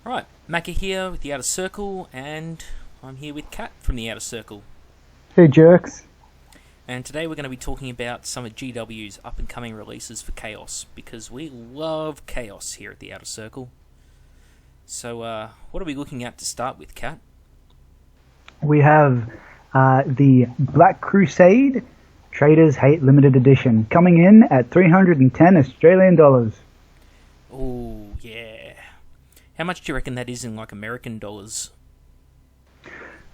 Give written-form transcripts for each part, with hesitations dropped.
Right, Macca here with the Outer Circle, and I'm here with Cat from the Outer Circle. Hey, jerks. And today we're going to be talking about some of GW's up-and-coming releases for Chaos, because we love Chaos here at the Outer Circle. So, what are we looking at to start with, Cat? We have the Black Crusade Traders Hate Limited Edition coming in at 310 Australian dollars. Oh, yeah. How much do you reckon that is in, like, American dollars?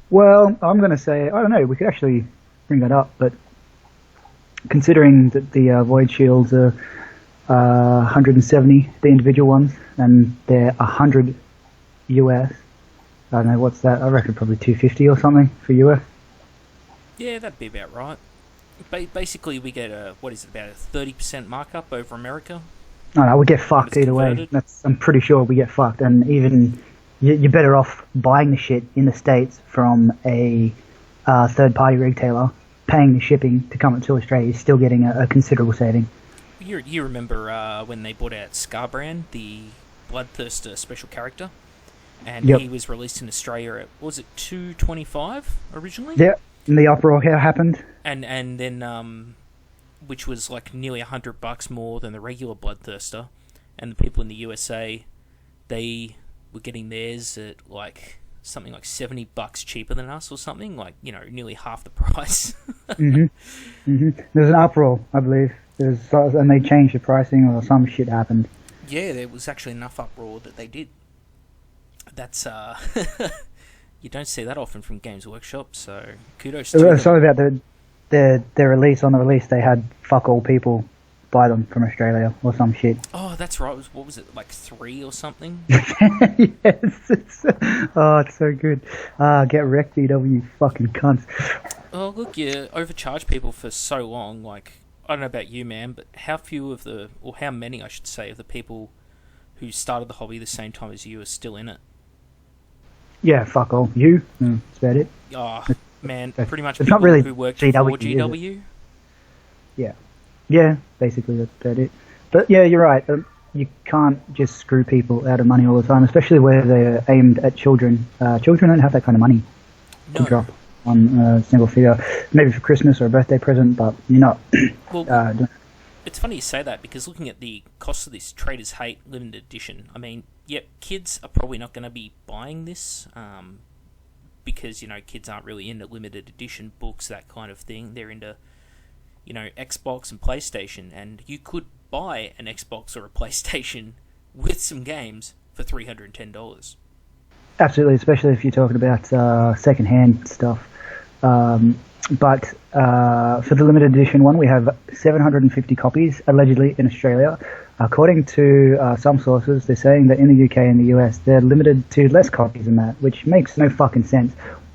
Well, I'm going to say, I don't know, we could actually bring that up, but considering that the Void Shields are 170, the individual ones, and they're 100 US, I don't know, what's that? I reckon probably 250 or something for US. Yeah, that'd be about right. Basically, we get about a 30% markup over America? I don't know, we get fucked either way. I'm pretty sure we get fucked, and even you're better off buying the shit in the States from a third-party retailer, paying the shipping to come to Australia, still getting a considerable saving. You remember when they brought out Scarbrand, the Bloodthirster special character? And Yep. He was released in Australia at, was it $2.25 originally? Yeah, and the uproar here happened. And then, which was like nearly $100 more than the regular Bloodthirster. And the people in the USA, they were getting theirs at like something like $70 cheaper than us or something, like, you know, nearly half the price. There's an uproar, I believe. And they changed the pricing or some shit happened. Yeah, there was actually enough uproar that they did. That's, you don't see that often from Games Workshop, so kudos to them. Sorry about their release. On the release, they had fuck all people buy them from Australia or some shit. Oh, that's right. What was it, like 3 or something? Yes. It's so good. Get wrecked, DW, fucking cunts. Oh, look, you overcharge people for so long. Like, I don't know about you, man, but how many, I should say, of the people who started the hobby the same time as you are still in it? Yeah, fuck all. You? That's about it. Oh, man, pretty much it's people not really who worked GW, for GW. Yeah, basically that's about it. But yeah, you're right. You can't just screw people out of money all the time, especially where they're aimed at children. Children don't have that kind of money to drop on a single figure. Maybe for Christmas or a birthday present, but you're not. Well, it's funny you say that, because looking at the cost of this Traders Hate limited edition, I mean, yep, kids are probably not going to be buying this, because, you know, kids aren't really into limited edition books, that kind of thing. They're into, you know, Xbox and PlayStation, and you could buy an Xbox or a PlayStation with some games for $310. Absolutely, especially if you're talking about second-hand stuff. But for the limited edition one, we have 750 copies, allegedly, in Australia. According to some sources, they're saying that in the UK and the US, they're limited to less copies than that, which makes no fucking sense.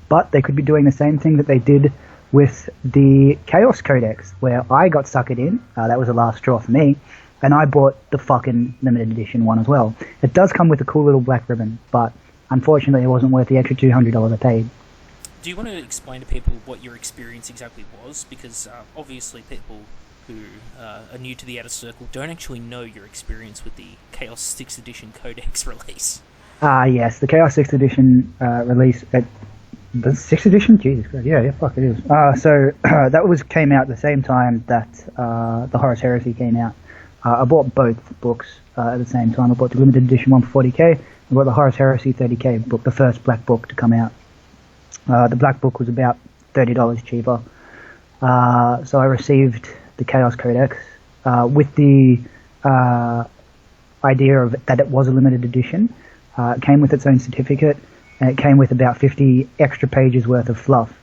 But they could be doing the same thing that they did with the Chaos Codex, where I got suckered in. That was the last straw for me. And I bought the fucking limited edition one as well. It does come with a cool little black ribbon, but unfortunately it wasn't worth the extra $200 I paid. Do you want to explain to people what your experience exactly was? Because obviously people who are new to the Outer Circle don't actually know your experience with the Chaos 6th Edition Codex release. Yes, the Chaos 6th Edition release at the 6th edition? Jesus Christ, yeah, fuck it is. So that came out at the same time that the Horus Heresy came out. I bought both books at the same time. I bought the limited edition one for 40k. I bought the Horus Heresy 30k book, the first black book to come out. The black book was about $30 cheaper. So I received the Chaos Codex with the idea of that it was a limited edition. It came with its own certificate, and it came with about 50 extra pages worth of fluff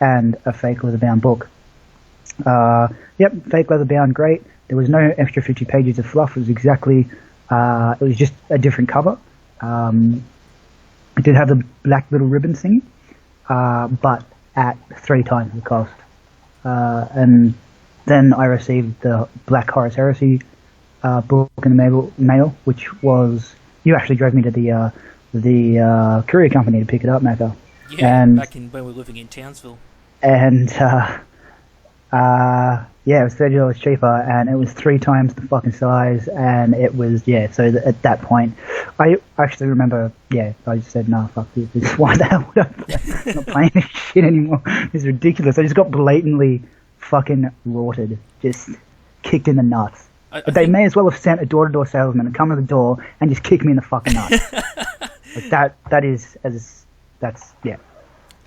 and a fake leather-bound book. Yep, fake leather-bound, great. There was no extra 50 pages of fluff. It was exactly, it was just a different cover. It did have the black little ribbon thingy, but at 3 times the cost. And then I received the Black Horus Heresy book in the mail, which was, you actually drove me to the courier company to pick it up, Macca. Yeah, back when we were living in Townsville. And Yeah, it was $30 cheaper, and it was 3 times the fucking size, and it was, yeah, so at that point, I actually remember, yeah, I just said, nah, fuck this, why the hell would I play? I'm not playing this shit anymore, it's ridiculous. I just got blatantly fucking rorted, just kicked in the nuts. But they may as well have sent a door-to-door salesman to come to the door and just kick me in the fucking nuts. Like that's, yeah.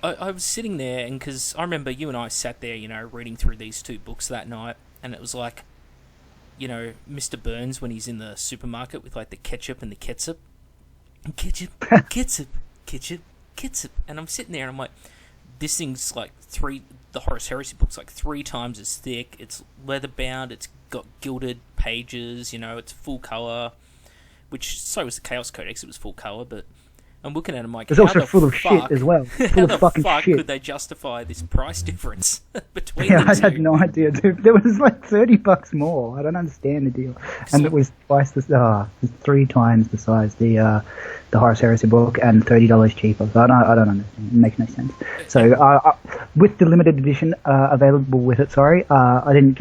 I was sitting there, and because I remember you and I sat there, you know, reading through these 2 books that night, and it was like, you know, Mr. Burns when he's in the supermarket with like the ketchup and the ketchup, and I'm sitting there and I'm like, this thing's like the Horus Heresy book's like 3 times as thick, it's leather bound, it's got gilded pages, you know, it's full colour, which so was the Chaos Codex, it was full colour, but I'm looking at them like, it's also full of shit as well. Full of fucking fuck shit. Could they justify this price difference between Yeah, the I two? had no idea, dude. There was like $30 more. I don't understand the deal. And it was twice the 3 times the size, the Horus Heresy book, and $30 cheaper. So I don't understand. It makes no sense. So with the limited edition available with it, I didn't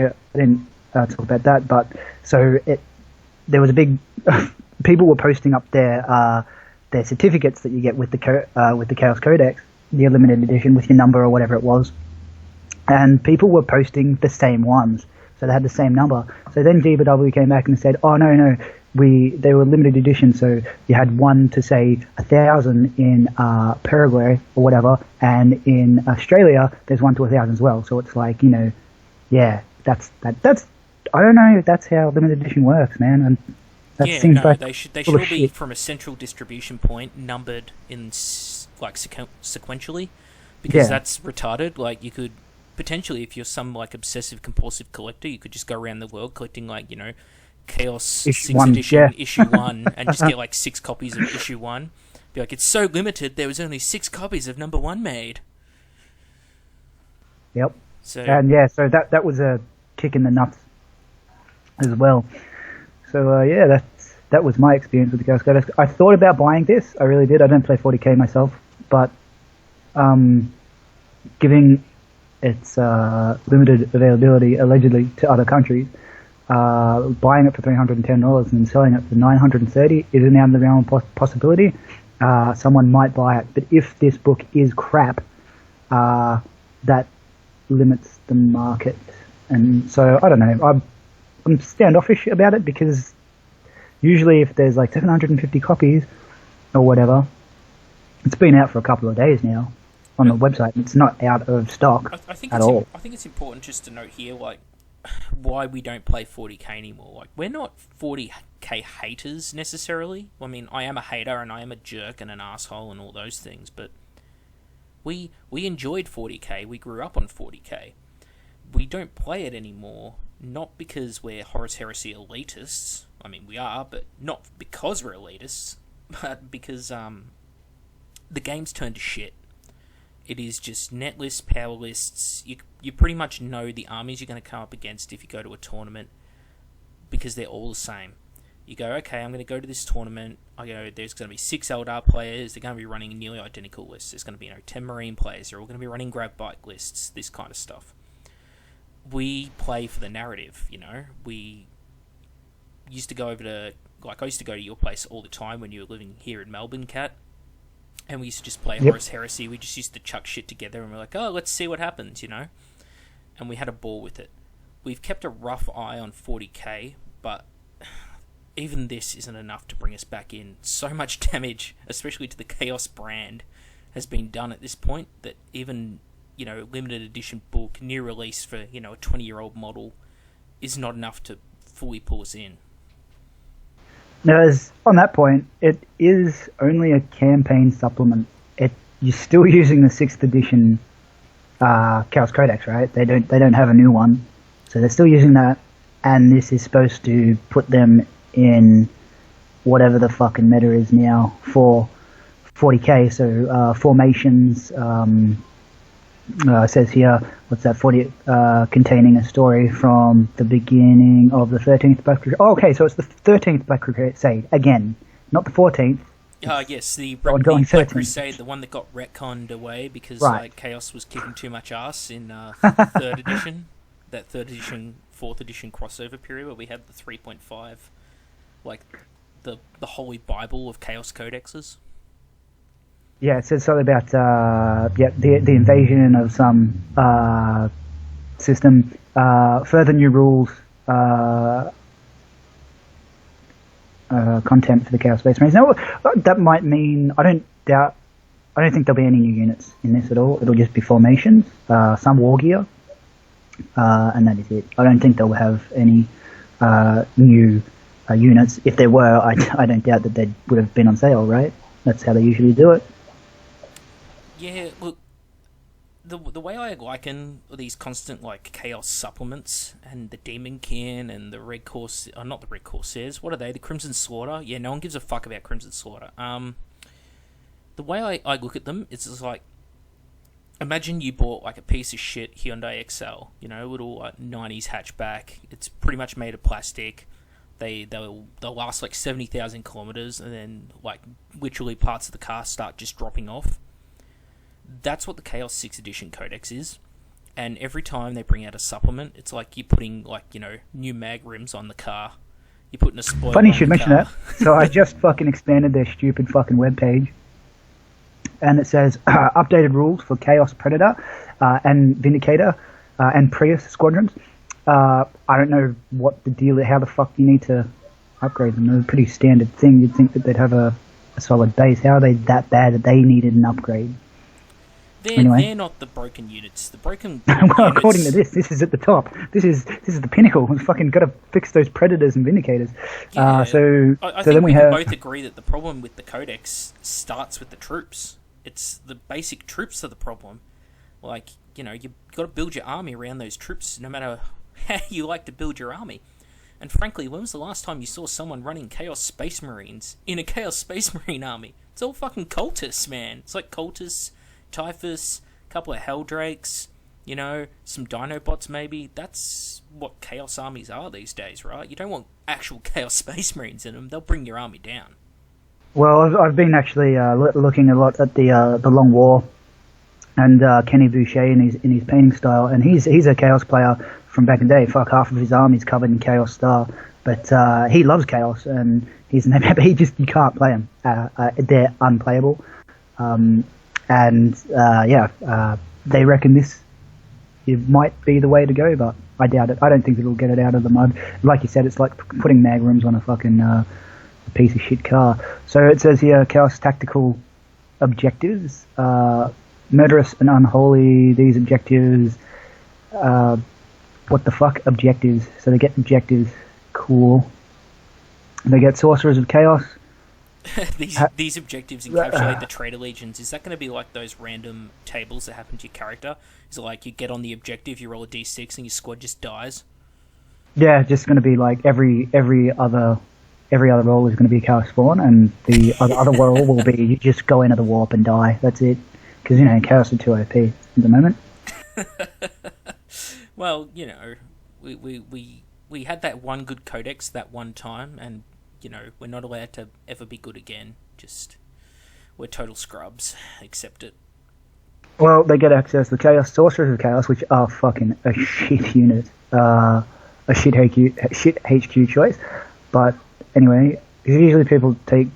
talk about that, but so there was a big people were posting up their certificates that you get with the Chaos Codex, the limited edition with your number or whatever it was, and people were posting the same ones, so they had the same number. So then GBW came back and said, "Oh no, they were limited edition, so you had one to say 1,000 in Paraguay or whatever, and in Australia there's 1 to 1,000 as well." So it's like, you know, yeah, that's I don't know if that's how limited edition works, man. And that seems like they should be from a central distribution point, numbered in like sequentially, because that's retarded. Like, you could potentially, if you're some like obsessive compulsive collector, you could just go around the world collecting, like, you know, Chaos issue 6th 1, edition, issue 1, and just get like 6 copies of issue 1. Be like, it's so limited, there was only 6 copies of number 1 made. Yep. So that was a kick in the nuts as well. So that was my experience with the Chaos Codex. I thought about buying this. I really did. I don't play 40k myself, but giving its limited availability allegedly to other countries, buying it for $310 and selling it for $930 isn't out of the realm of possibility. Someone might buy it, but if this book is crap, that limits the market. And so I don't know. I'm standoffish about it, because usually if there's like 750 copies or whatever, it's been out for a couple of days now on the website. It's not out of stock at all. I think it's important just to note here, like, why we don't play 40k anymore. Like, we're not 40k haters necessarily. I mean, I am a hater and I am a jerk and an asshole and all those things, but we enjoyed 40k. We grew up on 40k. We don't play it anymore, not because we're Horus Heresy elitists. I mean, we are, but not because we're elitists, but because the game's turned to shit. It is just net lists, power lists. You pretty much know the armies you're going to come up against if you go to a tournament, because they're all the same. You go, okay, I'm going to go to this tournament. There's going to be 6 Eldar players. They're going to be running nearly identical lists. There's going to be 10 Marine players. They're all going to be running grab bike lists, this kind of stuff. We play for the narrative, you know. We used to go over to, like, I used to go to your place all the time when you were living here in Melbourne, Cat. And we used to just play Horus Heresy. We just used to chuck shit together and we're like, oh, let's see what happens, you know. And we had a ball with it. We've kept a rough eye on 40k, but even this isn't enough to bring us back in. So much damage, especially to the Chaos brand, has been done at this point that even, you know, limited edition book, new release for, you know, a 20-year-old model is not enough to fully pull us in. Now, on that point, it is only a campaign supplement. You're still using the 6th edition Chaos Codex, right? They don't have a new one, so they're still using that. And this is supposed to put them in whatever the fucking meta is now for 40k. So formations. It says here, what's that, 40, containing a story from the beginning of the 13th Black Crusade. Oh, okay, so it's the 13th Black Crusade, again, not the 14th. Yes, the Black Crusade, the one that got retconned away because like Chaos was kicking too much ass in 3rd edition. that 3rd edition, 4th edition crossover period where we had the 3.5, like the holy bible of chaos codexes. Yeah, it says something about the invasion of some system, further new rules, content for the Chaos Space Marines. Now, that might mean I don't think there'll be any new units in this at all. It'll just be formations, some war gear, and that is it. I don't think they'll have any new units. If there were, I don't doubt that they would have been on sale, right? That's how they usually do it. Yeah, look, the way I liken these constant like chaos supplements and the Demon Kin and the Red Corsairs, not the Red Corsairs, what are they? The Crimson Slaughter? Yeah, no one gives a fuck about Crimson Slaughter. The way I look at them, it's just like, imagine you bought like a piece of shit Hyundai Excel, little 90s hatchback. It's pretty much made of plastic. They'll last like 70,000 kilometers, and then like literally parts of the car start just dropping off. That's what the Chaos 6th edition Codex is, and every time they bring out a supplement, it's like you're putting new mag rims on the car. You're putting a spoiler. Funny you should mention that. So I just fucking expanded their stupid fucking webpage, and it says updated rules for Chaos Predator and Vindicator and Prius squadrons. I don't know what the deal is. How the fuck do you need to upgrade them? They're a pretty standard thing. You'd think that they'd have a solid base. How are they that bad that they needed an upgrade? They're not the broken units. The broken well, units... according to this is at the top. This is the pinnacle. We've fucking got to fix those Predators and Vindicators. Yeah, so I so think then we have... both agree that the problem with the Codex starts with the troops. It's the basic troops are the problem. Like, you've got to build your army around those troops, no matter how you like to build your army. And frankly, when was the last time you saw someone running Chaos Space Marines in a Chaos Space Marine army? It's all fucking cultists, man. It's like cultists, Typhus, a couple of Helldrakes, some Dinobots maybe. That's what Chaos armies are these days, right? You don't want actual Chaos Space Marines in them. They'll bring your army down. Well, I've been actually looking a lot at the Long War and Kenny Boucher in his painting style, and he's a Chaos player from back in the day. Fuck, half of his army's covered in Chaos Star, but he loves Chaos, and he's you can't play them. They're unplayable. They reckon this might be the way to go, but I doubt it. I don't think it'll get it out of the mud. Like you said, it's like putting mag rims on a fucking piece of shit car. So it says here, Chaos Tactical Objectives. Murderous and Unholy, these objectives. What the fuck? Objectives. So they get objectives. Cool. They get Sorcerers of Chaos. These objectives encapsulate the Traitor Legions. Is that going to be like those random tables that happen to your character? Is it like you get on the objective, you roll a d6, and your squad just dies? Yeah, just going to be like every other roll is going to be a Chaos Spawn, and the other roll will be you just go into the warp and die. That's it. Because, Chaos are too OP at the moment. Well, we had that one good codex that one time, and, we're not allowed to ever be good again. Just, we're total scrubs. Accept it. Well, they get access to Chaos Sorcerers of Chaos, which are fucking a shit unit. A shit HQ choice. But, anyway, usually people take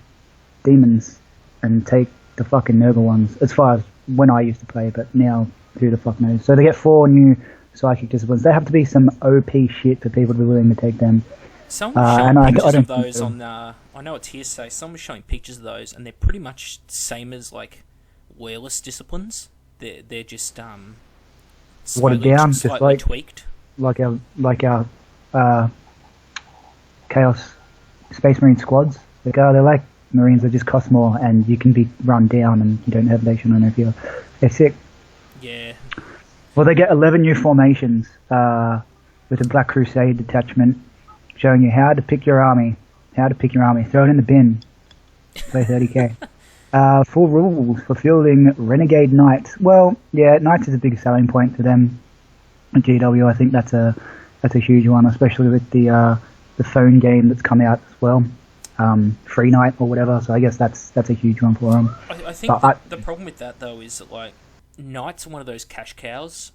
demons and take the fucking Nurgle ones, as far as when I used to play, but now who the fuck knows. So they get 4 new psychic disciplines. They have to be some OP shit for people to be willing to take them. Someone was showing pictures of those on I know it's hearsay, someone was showing pictures of those, and they're pretty much the same as, like, Loyalist disciplines. They're just, watered down, slightly just like tweaked. Like our Chaos Space Marine squads. They're like Marines that just cost more, and you can be run down, and you don't have nation on if they're sick. Yeah. Well, they get 11 new formations with a Black Crusade detachment, showing you how to pick your army. Throw it in the bin. Play 30k. Full rules for fielding Renegade Knights. Well, yeah, Knights is a big selling point for them. At GW, I think that's a huge one, especially with the phone game that's come out as well. Free Knight or whatever. So I guess that's a huge one for them. I think the problem with that though is that, like, Knights are one of those cash cows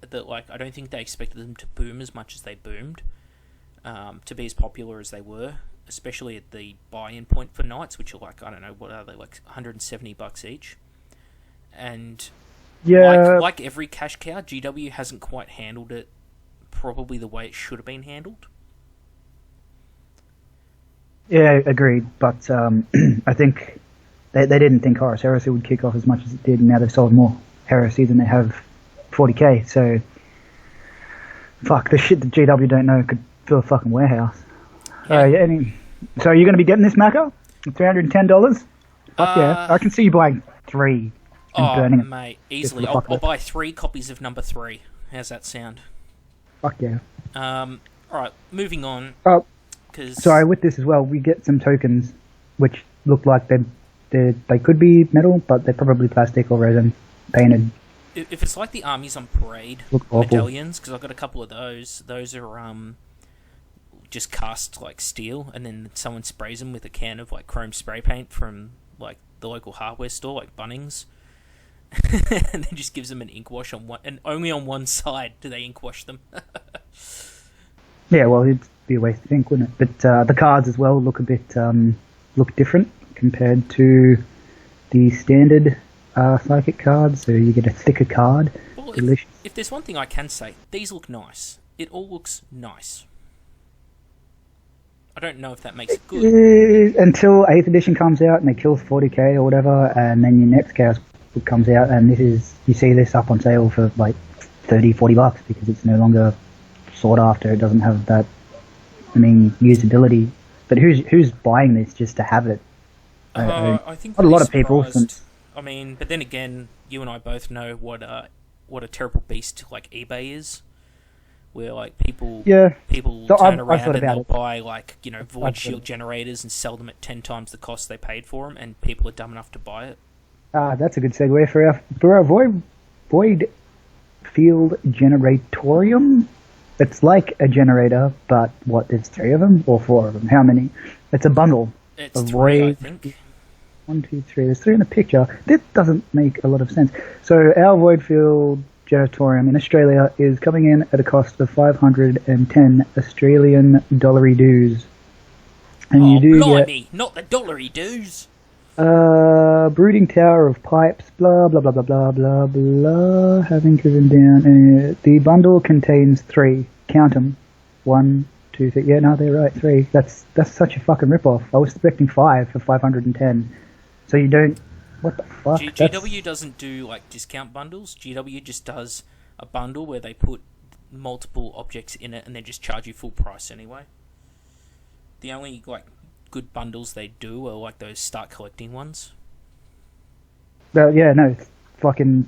that like I don't think they expected them to boom as much as they boomed, to be as popular as they were, especially at the buy-in point for nights, which are like, I don't know, what are they, like $170 each. And like every cash cow, GW hasn't quite handled it probably the way it should have been handled. Yeah, agreed. But I think they didn't think Horus Heresy would kick off as much as it did, and now they've sold more Heresy than they have 40k. So, fuck, the shit that GW don't know could fill a fucking warehouse. Yeah. So you're going to be getting this Macca? $310? Fuck yeah. I can see you buying 3 and burning it. Mate, easily. I'll buy 3 copies of number 3. How's that sound? Fuck yeah. Alright, moving on. Oh, sorry, with this as well, we get some tokens which look like they could be metal, but they're probably plastic or resin painted. If it's like the Armies on Parade medallions, because I've got a couple of those are just cast like steel, and then someone sprays them with a can of like chrome spray paint from like the local hardware store, like Bunnings, and then just gives them an ink wash on one, and only on one side do they ink wash them. Yeah, well, it'd be a waste of ink, wouldn't it? But the cards as well look a bit look different compared to the standard psychic cards, so you get a thicker card. Well, if there's one thing I can say, these look nice. It all looks nice. I don't know if that makes it good. Until 8th edition comes out and they kill 40k or whatever, and then your next Chaos book comes out, and you see this up on sale for like $30-40 because it's no longer sought after. It doesn't have that, usability. But who's buying this just to have it? I think a lot of people. But then again, you and I both know what a terrible beast like eBay is, where like people turn around and they'll buy like void shield generators and sell them at 10 times the cost they paid for them, and people are dumb enough to buy it. That's a good segue for our void field generatorium. It's like a generator, but there's 3 of them or 4 of them? How many? It's a bundle. It's 3, I think. 1, 2, 3. There's 3 in the picture. This doesn't make a lot of sense. So our void field generatorium in Australia is coming in at a cost of 510 Australian dollary dues. And you do blimey, not the dollary dues. Brooding tower of pipes, blah blah blah blah blah blah blah. Having driven down, the bundle contains 3. Count them. 1, 2, 3. Yeah, no, they're right. 3. That's such a fucking rip-off. I was expecting 5 for 510. So you don't. What the fuck? GW doesn't do like discount bundles. GW just does a bundle where they put multiple objects in it and then just charge you full price anyway. The only like good bundles they do are like those start collecting ones. Yeah, no, it's fucking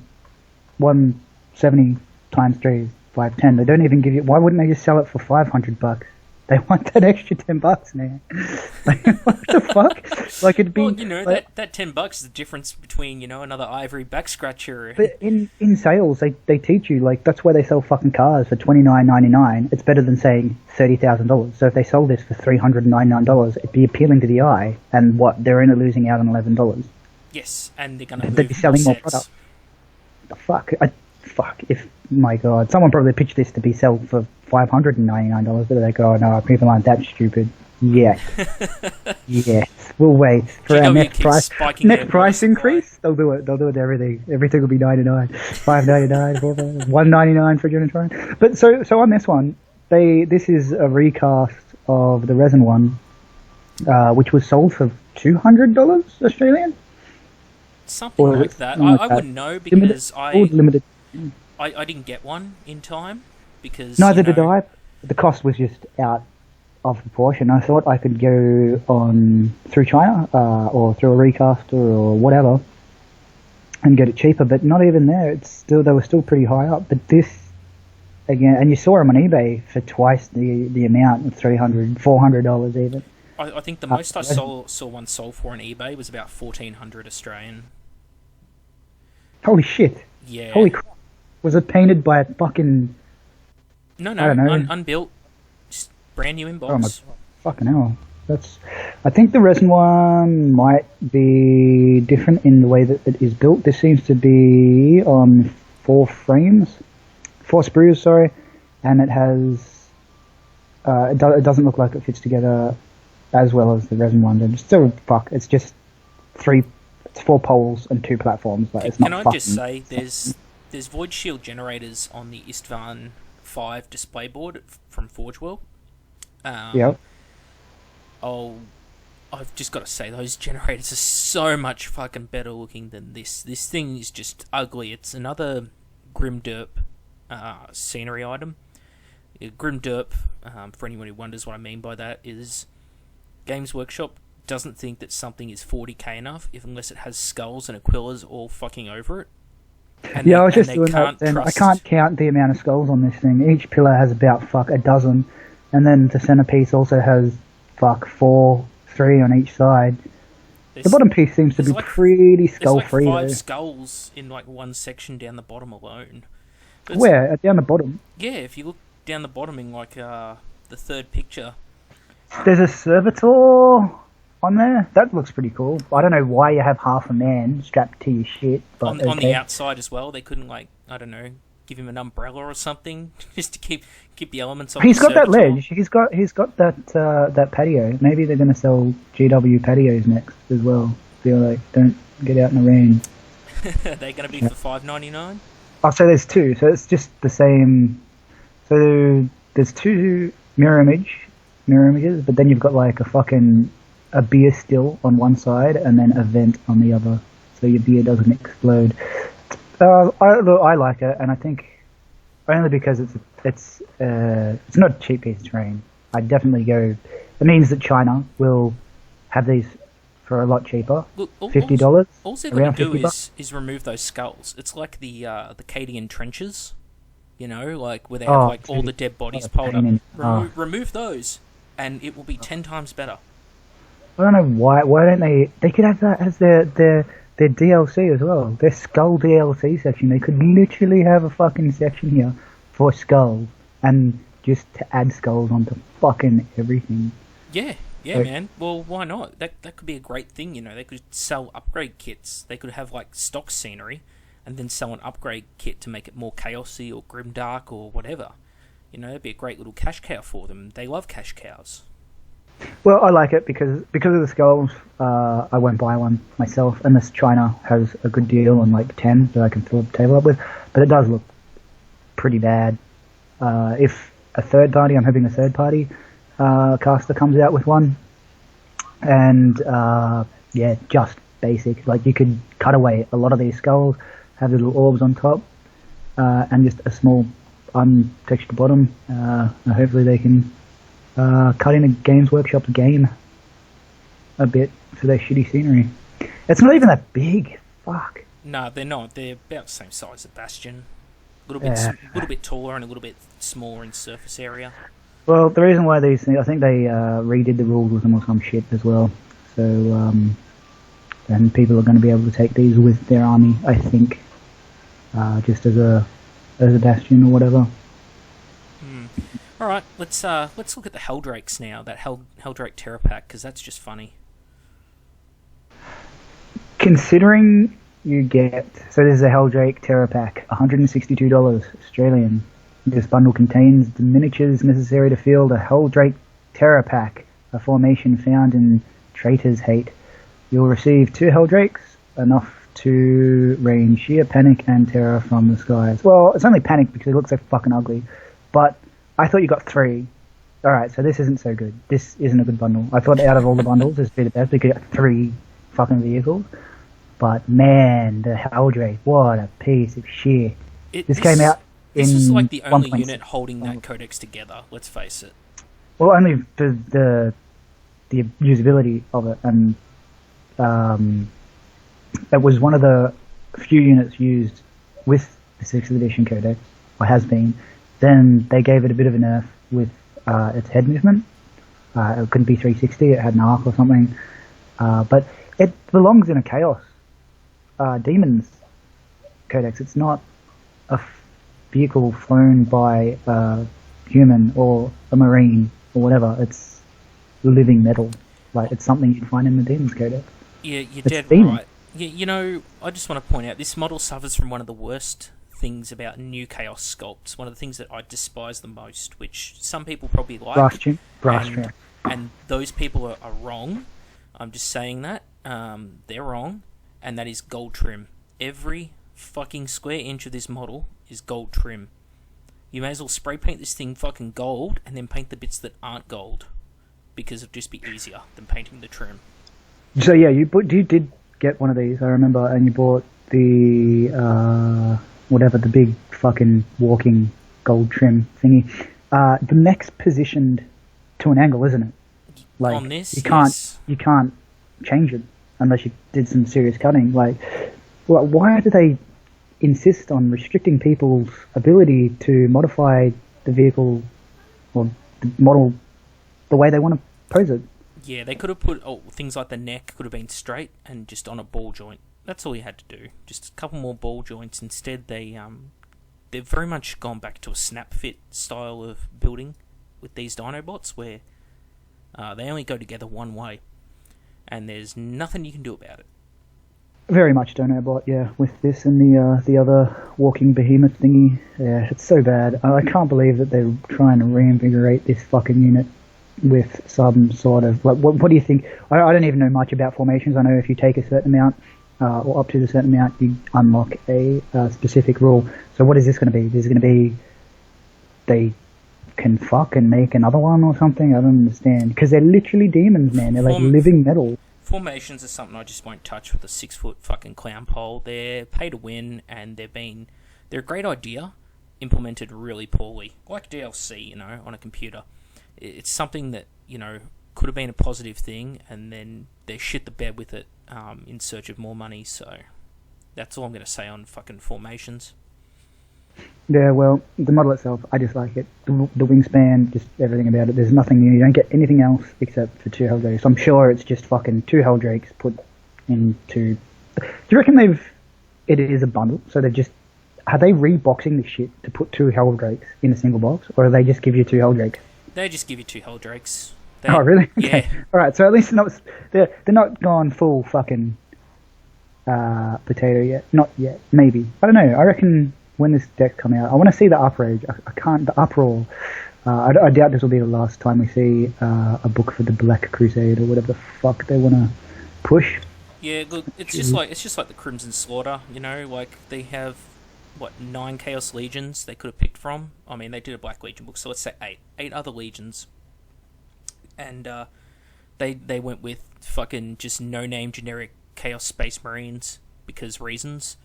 170 times 3 is 510. They don't even give you. Why wouldn't they just sell it for $500? They want that extra $10 now. Like, what the fuck? Like it'd be. Well, that $10 is the difference between another ivory back scratcher. But in sales, they teach you like that's why they sell fucking cars for $29.99. It's better than saying $30,000. So if they sold this for $399, it'd be appealing to the eye. And they're only losing out on $11. Yes, and they're gonna. They'd be selling more product. The fuck. If my god, someone probably pitched this to be sold for $599, but they go, no, people aren't that stupid. Yes. Yes. We'll wait for our next price increase. They'll do it. They'll do it to everything. Everything will be $99, $5.99, $1.99 for Generatorium. But so on this one, this is a recast of the resin one, which was sold for $200 Australian. Something like that. I wouldn't know because limited. I didn't get one in time because neither did I. The cost was just out of proportion. I thought I could go on through China or through a recaster or whatever and get it cheaper, but not even there. They were still pretty high up. But this again, and you saw them on eBay for twice the amount of $300, $400 even. I think the most I saw one sold for on eBay was about 1,400 Australian. Holy shit! Yeah. Holy crap! Was it painted by a fucking? No, I don't know. Unbuilt, just brand new in box. Oh my fucking hell! I think the resin one might be different in the way that it is built. This seems to be on 4 4 sprues, sorry, and it has it doesn't look like it fits together as well as the resin one. And still, fuck, it's just 4 poles and 2 platforms. Like, it's not. Can I just say there's Void Shield generators on the Istvan 5 display board from Forge World. Yep. I've just got to say, those generators are so much fucking better looking than this. This thing is just ugly. It's another Grim Derp scenery item. Grim Derp, for anyone who wonders what I mean by that, is Games Workshop doesn't think that something is 40k enough unless it has skulls and Aquillas all fucking over it. And I was just doing that then. I can't count the amount of skulls on this thing. Each pillar has about, a dozen. And then the centerpiece also has, 3 on each side. The bottom piece seems to be pretty skull-free. There's 5 skulls in, one section down the bottom alone. Where? Down the bottom? Yeah, if you look down the bottom in, the third picture. There's a servitor on there. That looks pretty cool. I don't know why you have half a man strapped to your shit. But on the outside as well, they couldn't, I don't know, give him an umbrella or something just to keep the elements off. He's got that ledge. He's got that patio. Maybe they're going to sell GW patios next as well. Feel like don't get out in the rain. Are they going to be for $5.99? Oh, so there's 2. So it's just the same. So there's 2 mirror images, but then you've got a beer still on one side and then a vent on the other, so your beer doesn't explode. I like it, and I think only because it's not a cheap piece of terrain. I'd definitely go. It means that China will have these for a lot cheaper. $50. All they're going to do is remove those skulls. It's like the Cadian trenches, where they have all the dead bodies piled up. Remove those, and it will be 10 times better. I don't know why. Why don't they? They could have that as their DLC as well. Their skull DLC section. They could literally have a fucking section here for skulls, and just to add skulls onto fucking everything. Yeah, man. Well, why not? That could be a great thing. They could sell upgrade kits. They could have stock scenery, and then sell an upgrade kit to make it more chaosy or grimdark or whatever. It'd be a great little cash cow for them. They love cash cows. Well, I like it because of the skulls. I won't buy one myself unless China has a good deal on 10 that I can fill the table up with. But it does look pretty bad. If I'm hoping a third party caster comes out with one, and just basic. You could cut away a lot of these skulls, have little orbs on top, and just a small untextured bottom. Hopefully they can cut in a Games Workshop game a bit for their shitty scenery. It's not even that big. Fuck. No, they're not. They're about the same size as Bastion. A little bit taller and a little bit smaller in surface area. Well, the reason why these things, I think they redid the rules with them or some shit as well. So, and people are going to be able to take these with their army, I think, just as a Bastion or whatever. All right, let's look at the Helldrakes now. That Helldrake Terror Pack, because that's just funny. Considering you get this is a Helldrake Terror Pack, $162 Australian. This bundle contains the miniatures necessary to field a Helldrake Terror Pack, a formation found in Traitor's Hate. You'll receive 2 Helldrakes, enough to rain sheer panic and terror from the skies. Well, it's only panic because it looks so fucking ugly, but I thought you got 3. Alright, so this isn't so good. This isn't a good bundle. I thought out of all the bundles, this would be the best because you got 3 fucking vehicles. But man, the Helldrake, what a piece of shit. This came out in... This is the only unit holding that codex together, let's face it. Well, only for the usability of it, and it was one of the few units used with the 6th edition codex, or has been. Then they gave it a bit of a nerf with its head movement. It couldn't be 360, it had an arc or something. But it belongs in a Chaos Demons codex. It's not a vehicle flown by a human or a marine or whatever. It's living metal. It's something you'd find in the Demons codex. Yeah, you're dead right. Yeah, I just want to point out, this model suffers from one of the worst things about new Chaos sculpts, one of the things that I despise the most, which some people probably like, brass trim. And those people are wrong. I'm just saying that. They're wrong, and that is gold trim. Every fucking square inch of this model is gold trim. You may as well spray paint this thing fucking gold, and then paint the bits that aren't gold, because it'd just be easier than painting the trim. So yeah, you did get one of these, I remember, and you bought the the big fucking walking gold trim thingy. The mech's positioned to an angle, isn't it? Like on this, you can't change it unless you did some serious cutting. Like, why do they insist on restricting people's ability to modify the vehicle or the model the way they want to pose it? Yeah, they could have put things like the neck could have been straight and just on a ball joint. That's all you had to do. Just a couple more ball joints. Instead, they've very much gone back to a snap fit style of building with these Dinobots, where they only go together one way, and there's nothing you can do about it. Very much Dinobot, yeah. With this and the other walking behemoth thingy, yeah, it's so bad. I can't believe that they're trying to reinvigorate this fucking unit with some sort of... What do you think? I don't even know much about formations. I know if you take a certain amount, or up to a certain amount, you unlock a specific rule. So what is this going to be? This is going to be... They can fuck and make another one or something? I don't understand. Because they're literally demons, man. They're like living metal. Formations are something I just won't touch with a 6-foot fucking clown pole. They're pay to win, and they're a great idea, implemented really poorly. Like DLC, on a computer. It's something that, could have been a positive thing, and then they shit the bed with it in search of more money, so that's all I'm going to say on fucking formations. Yeah, well, the model itself, I just like it. The wingspan, just everything about it. There's nothing new. You don't get anything else except for 2 Helldrakes. So I'm sure it's just fucking 2 Helldrakes put into... Do you reckon it is a bundle? So are they reboxing this shit to put 2 Helldrakes in a single box? Or do they just give you 2 Helldrakes? They just give you 2 Helldrakes. Oh, really? Okay. Yeah. Alright, so at least they're not gone full fucking potato yet. Not yet. Maybe. I don't know. I reckon... when this deck come out, I want to see the uprage. The uproar. I doubt this will be the last time we see a book for the Black Crusade or whatever the fuck they want to push. Yeah, look, it's just like the Crimson Slaughter. Like they have 9 Chaos Legions they could have picked from. I mean, they did a Black Legion book, so let's say 8 other legions, and they went with fucking just no-name generic Chaos Space Marines because reasons.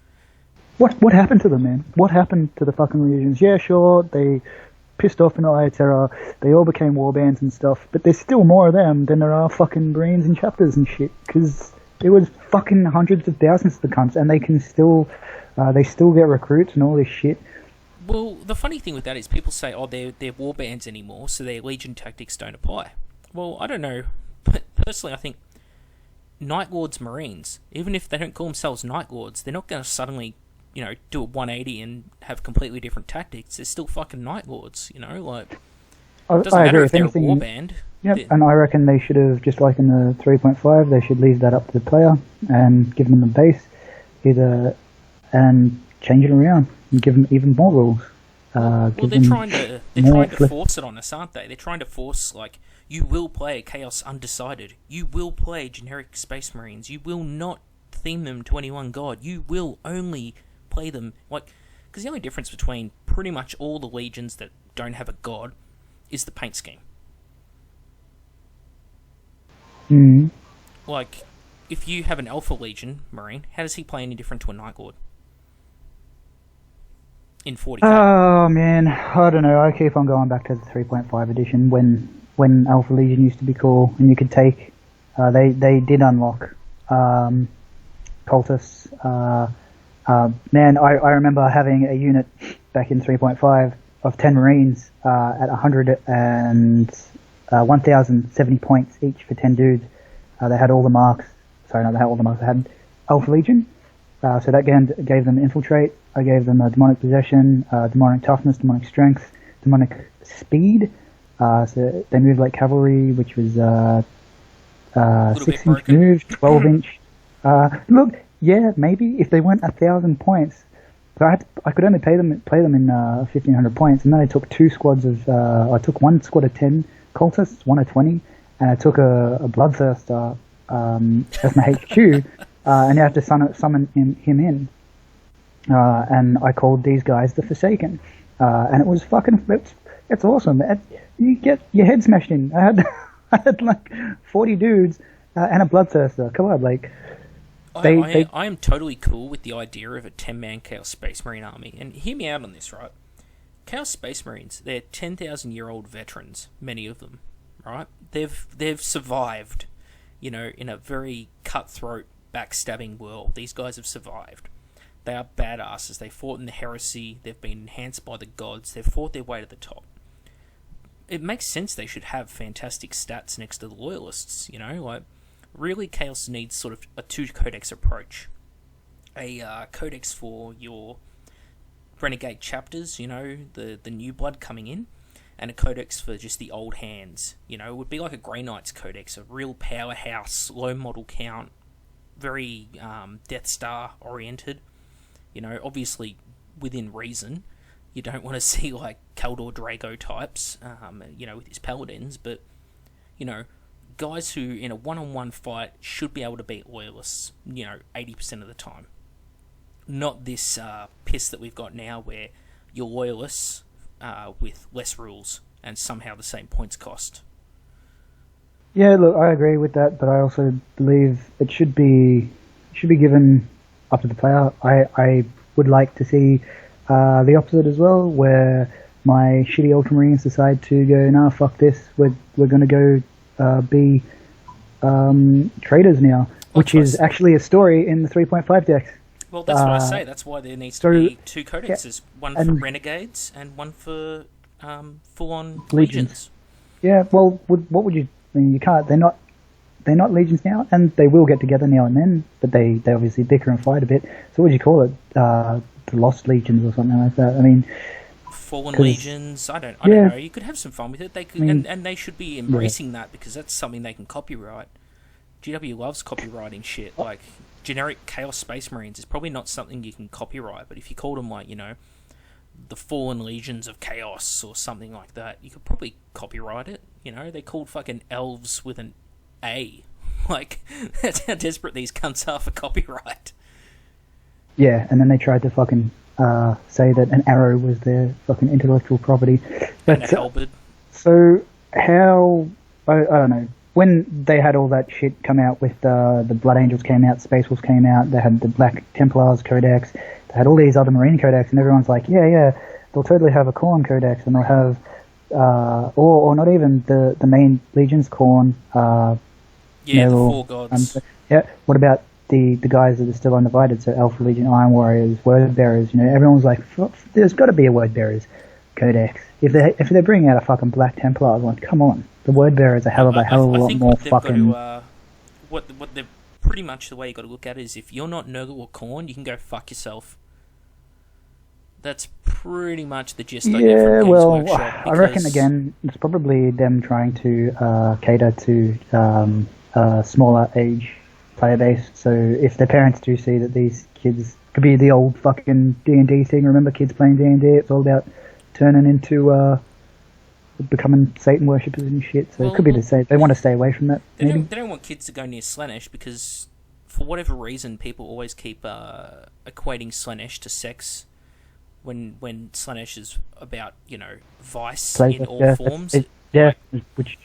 What happened to them, man? What happened to the fucking legions? Yeah, sure, they pissed off Eye of Terror, they all became warbands and stuff, but there's still more of them than there are fucking Marines and chapters and shit, because there was fucking hundreds of thousands of the cunts, and they can still, they still get recruits and all this shit. Well, the funny thing with that is people say, they're warbands anymore, so their legion tactics don't apply. Well, I don't know, but personally I think Night Lords Marines, even if they don't call themselves Night Lords, they're not going to suddenly do a 180 and have completely different tactics. They're still fucking Night Lords, like... It doesn't matter if they're a warband. Yep, and I reckon they should have, just like in the 3.5, they should leave that up to the player and give them a base, and change it around and give them even more rules. They're trying to force it on us, aren't they? They're trying to force, like, you will play Chaos Undecided. You will play generic Space Marines. You will not theme them to any one god. You will only... play them because the only difference between pretty much all the legions that don't have a god is the paint scheme. Like, if you have an Alpha Legion Marine, how does he play any different to a Night Lord in 40k? Oh man, I don't know. I keep on going back to the 3.5 edition when Alpha Legion used to be cool, and you could take they did unlock cultists. Man, I remember having a unit back in 3.5 of 10 Marines at 100 and 1,070 points each for 10 dudes. They had all the marks. Sorry, not they had all the marks. They had Alpha Legion. So that gave them Infiltrate. I gave them Demonic Possession, Demonic Toughness, Demonic Strength, Demonic Speed. So they moved like cavalry, which was 6-inch move, 12-inch. Look, yeah, maybe if they went 1,000 points But I could only play them in 1,500 points, and then I took two squads of. I took one squad of 10 cultists, one of 20, and I took a bloodthirster as my HQ, and you have to summon him in. And I called these guys the Forsaken, and it was fucking. It's awesome. You get your head smashed in. I had like 40 dudes and a bloodthirster. Come on, like. I am totally cool with the idea of a 10-man Chaos Space Marine army. And hear me out on this, right? Chaos Space Marines, they're 10,000-year-old veterans, many of them, right? They've survived, in a very cutthroat, backstabbing world. These guys have survived. They are badasses. They fought in the heresy. They've been enhanced by the gods. They've fought their way to the top. It makes sense they should have fantastic stats next to the loyalists, like... Really, Chaos needs sort of a two-codex approach. A codex for your renegade chapters, the new blood coming in, and a codex for just the old hands. It would be like a Grey Knight's codex, a real powerhouse, low model count, very Death Star oriented. Obviously within reason. You don't want to see like Kaldor Drago types, with his paladins, but guys who in a one-on-one fight should be able to beat loyalists, 80% of the time. Not this piss that we've got now where you're loyalists with less rules and somehow the same points cost. Yeah, look, I agree with that, but I also believe it should be given up to the player. I would like to see the opposite as well, where my shitty Ultramarines decide to go, nah, fuck this, we're going to go be traders now, which is actually a story in the 3.5 decks. Well, that's what I say. That's why there needs to be two codexes, one for renegades and one for full-on legions. Yeah, well, what would you? I mean, you can't. They're not legions now, and they will get together now and then, but they obviously bicker and fight a bit. So what would you call it? The Lost Legions or something like that. I mean. Fallen legions. I don't know. You could have some fun with it. They could, and they should be embracing that because that's something they can copyright. GW loves copywriting shit. Like generic Chaos Space Marines is probably not something you can copyright, but if you called them like the Fallen Legions of Chaos or something like that, you could probably copyright it. They called fucking elves with an A. Like that's how desperate these cunts are for copyright. Yeah, and then they tried to fucking. Say that an arrow was their fucking intellectual property. But, and a halberd. So how... I don't know. When they had all that shit come out with the Blood Angels came out, Space Wolves came out, they had the Black Templars Codex, they had all these other Marine Codex, and everyone's like, yeah, they'll totally have a Khorne Codex, and they'll have... or not even the main Legion's Khorne. The Four Gods. What about the guys that are still undivided, so Alpha Legion, Iron Warriors, Word Bearers, everyone was like, there's got to be a Word Bearers Codex. If they're bringing out a fucking Black Templar, I'm like, come on, the Word Bearers are a hell of a lot more fucking... What they're pretty much the way you got to look at it is if you're not Nurgle or Khorne, you can go fuck yourself. That's pretty much the gist I get from Games Workshop. I reckon, again, it's probably them trying to cater to smaller age player base, so if their parents do see that these kids could be the old fucking D&D thing, remember kids playing D&D, it's all about turning into becoming Satan worshippers and shit, so it could be the same. They want to stay away from that. They don't want kids to go near Slaanesh because for whatever reason people always keep equating Slaanesh to sex when Slaanesh is about, vice in all forms. Which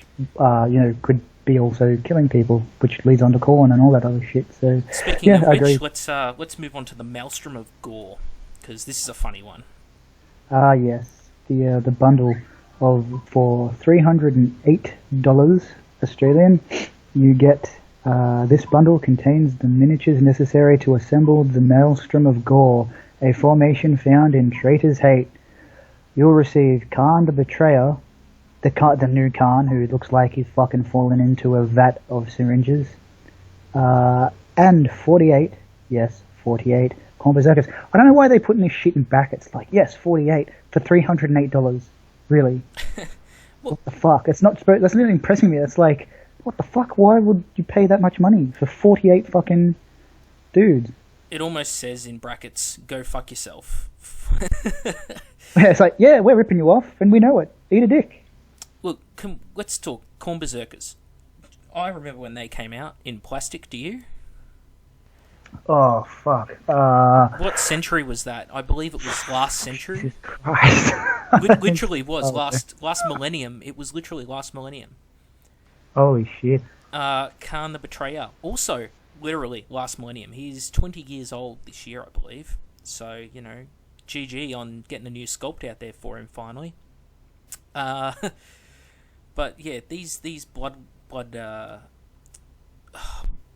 could be also killing people, which leads on to Khorne and all that other shit. So speaking of which, let's move on to the Maelstrom of Gore, because this is a funny one. Yes, the bundle for $308 Australian, you get this bundle contains the miniatures necessary to assemble the Maelstrom of Gore, a formation found in Traitor's Hate. You'll receive Khan the Betrayer, the new Khan, who looks like he's fucking fallen into a vat of syringes, and 48 Khorne Berserkers. I don't know why they put this shit in brackets, like, yes, 48 for $308. Really? What the fuck? That's not impressing me. It's like, what the fuck? Why would you pay that much money for 48 fucking dudes? It almost says in brackets, "Go fuck yourself." Yeah, it's like, yeah, we're ripping you off, and we know it. Eat a dick. Look, let's talk corn berserkers. I remember when they came out in plastic. Do you? Oh fuck! What century was that? I believe it was last century. Jesus Christ! Literally was last millennium. It was literally last millennium. Holy shit! Khan the Betrayer, also literally last millennium. He's 20 years old this year, I believe. So GG on getting a new sculpt out there for him finally. But yeah, these blood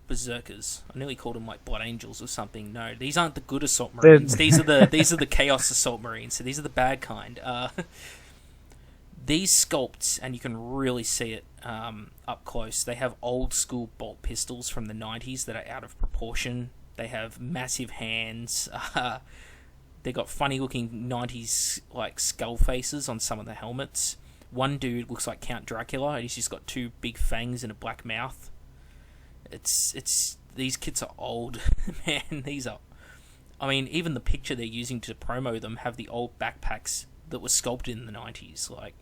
berserkers. I nearly called them like blood angels or something. No, these aren't the good assault marines. These are the chaos assault marines. So these are the bad kind. These sculpts, and you can really see it up close. They have old school bolt pistols from the 90s that are out of proportion. They have massive hands. They got funny looking 90s like skull faces on some of the helmets. One dude looks like Count Dracula, and he's just got two big fangs and a black mouth. It's these kits are old, man. These are, I mean, even the picture they're using to promo them have the old backpacks that were sculpted in the 90s. Like,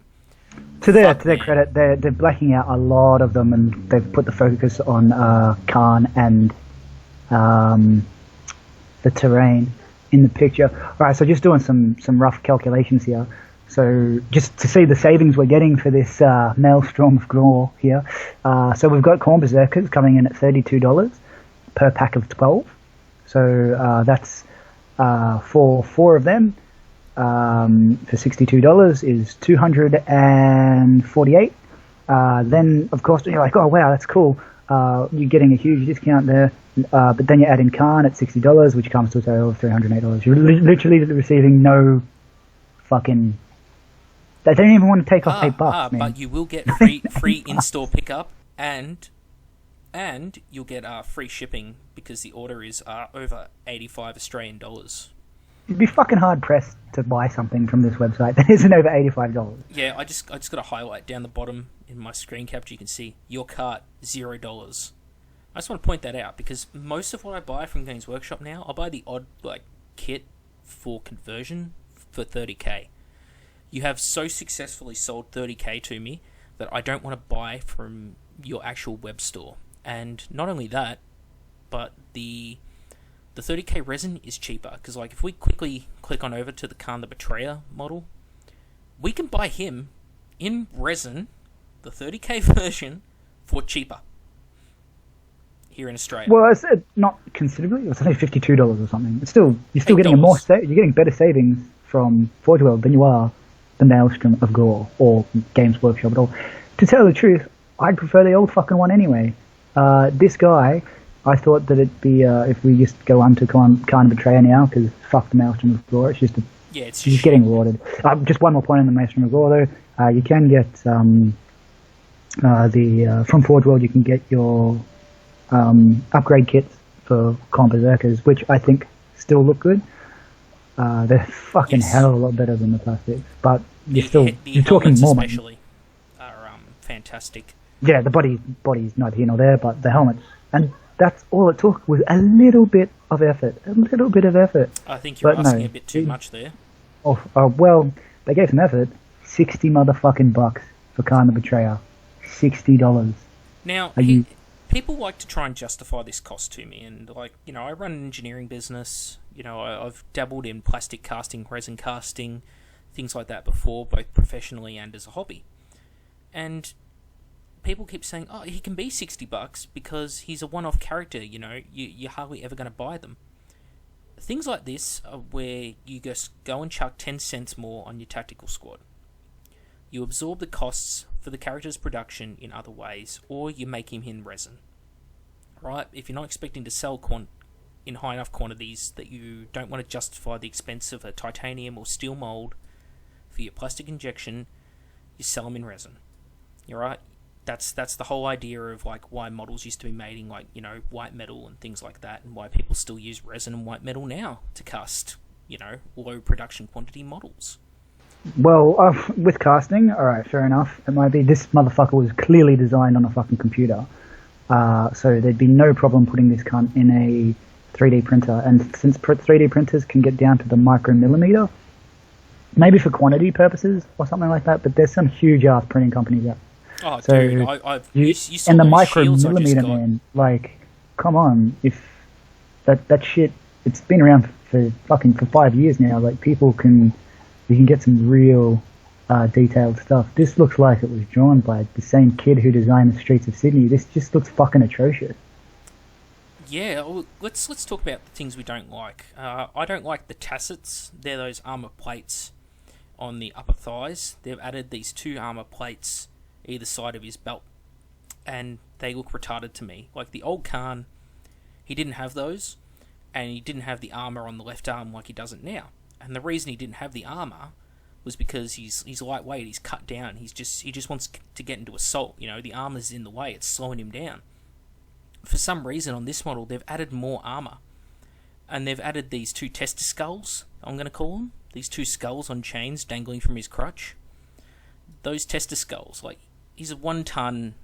to their credit, they're blacking out a lot of them, and they've put the focus on Khan and the terrain in the picture. All right, so just doing some rough calculations here. So just to see the savings we're getting for this Maelstrom of Gore here. So we've got Corn Berserkers coming in at $32 per pack of 12. So that's for 4 of them for $62 is $248. Then, of course, you're like, oh, wow, that's cool. You're getting a huge discount there. But then you add in Khan at $60, which comes to a total of $308. You're literally receiving no fucking... They don't even want to take off $8, man. But you will get free in-store pickup, and you'll get free shipping because the order is over 85 Australian dollars. You'd be fucking hard pressed to buy something from this website that isn't over $85. Yeah, I just got to highlight down the bottom in my screen capture. You can see your cart $0. I just want to point that out because most of what I buy from Games Workshop now, I buy the odd kit for conversion for $30K. You have so successfully sold $30K to me that I don't want to buy from your actual web store. And not only that, but the $30K resin is cheaper. Because if we quickly click on over to the Khan the Betrayer model, we can buy him in resin, the $30K version, for cheaper here in Australia. Well, it's not considerably. It's only $52 or something. It's still you're still getting you're getting better savings from Forge World than you are the Maelstrom of Gore or Games Workshop at all. To tell the truth, I'd prefer the old fucking one anyway. This guy, I thought that it'd be if we just go on to Khan Betrayer now, because fuck the Maelstrom of Gore. It's just just getting rewarded. Just one more point on the Maelstrom of Gore though. You can get from Forge World. You can get your upgrade kits for Corn Berserkers, which I think still look good. They're fucking hell of a lot better than the plastics, but you're talking more money. Especially are fantastic. Yeah, the body's neither here nor there, but the helmets, and that's all it took was a little bit of effort. I think you're asking a bit too much there. Well, they gave some effort. $60 motherfucking bucks for Khan the Betrayer. $60. Now, people like to try and justify this cost to me, and I run an engineering business. I've dabbled in plastic casting, resin casting, things like that before, both professionally and as a hobby. And people keep saying, "Oh, he can be $60 because he's a one-off character." You're hardly ever going to buy them. Things like this are where you just go and chuck 10 cents more on your tactical squad. You absorb the costs for the character's production in other ways, or you make him in resin. Right? If you're not expecting to sell in high enough quantities that you don't want to justify the expense of a titanium or steel mold for your plastic injection, you sell them in resin. You're right. That's the whole idea of why models used to be made in white metal and things like that, and why people still use resin and white metal now to cast low production quantity models. Well, with casting, all right, fair enough. It might be this motherfucker was clearly designed on a fucking computer, so there'd be no problem putting this cunt in a 3D printer, and since 3D printers can get down to the micromillimeter, maybe for quantity purposes or something like that, but there's some huge ass printing companies out. Oh, so dude, you saw and the those shields I just micromillimeter, got. man, like, come on, if that shit, it's been around for 5 years now. Like, you can get some real detailed stuff. This looks like it was drawn by the same kid who designed the streets of Sydney. This just looks fucking atrocious. Yeah, well, let's talk about the things we don't like. I don't like the tassets. They're those armor plates on the upper thighs. They've added these 2 armor plates either side of his belt, and they look retarded to me. Like the old Khan, he didn't have those, and he didn't have the armor on the left arm like he does it now. And the reason he didn't have the armor was because he's lightweight, he's cut down, he just wants to get into assault. You know, the armor's in the way, it's slowing him down. For some reason on this model, they've added more armor, and they've added these 2 tester skulls, I'm going to call them. These 2 skulls on chains dangling from his crotch. Those tester skulls, like, he's a 1-ton,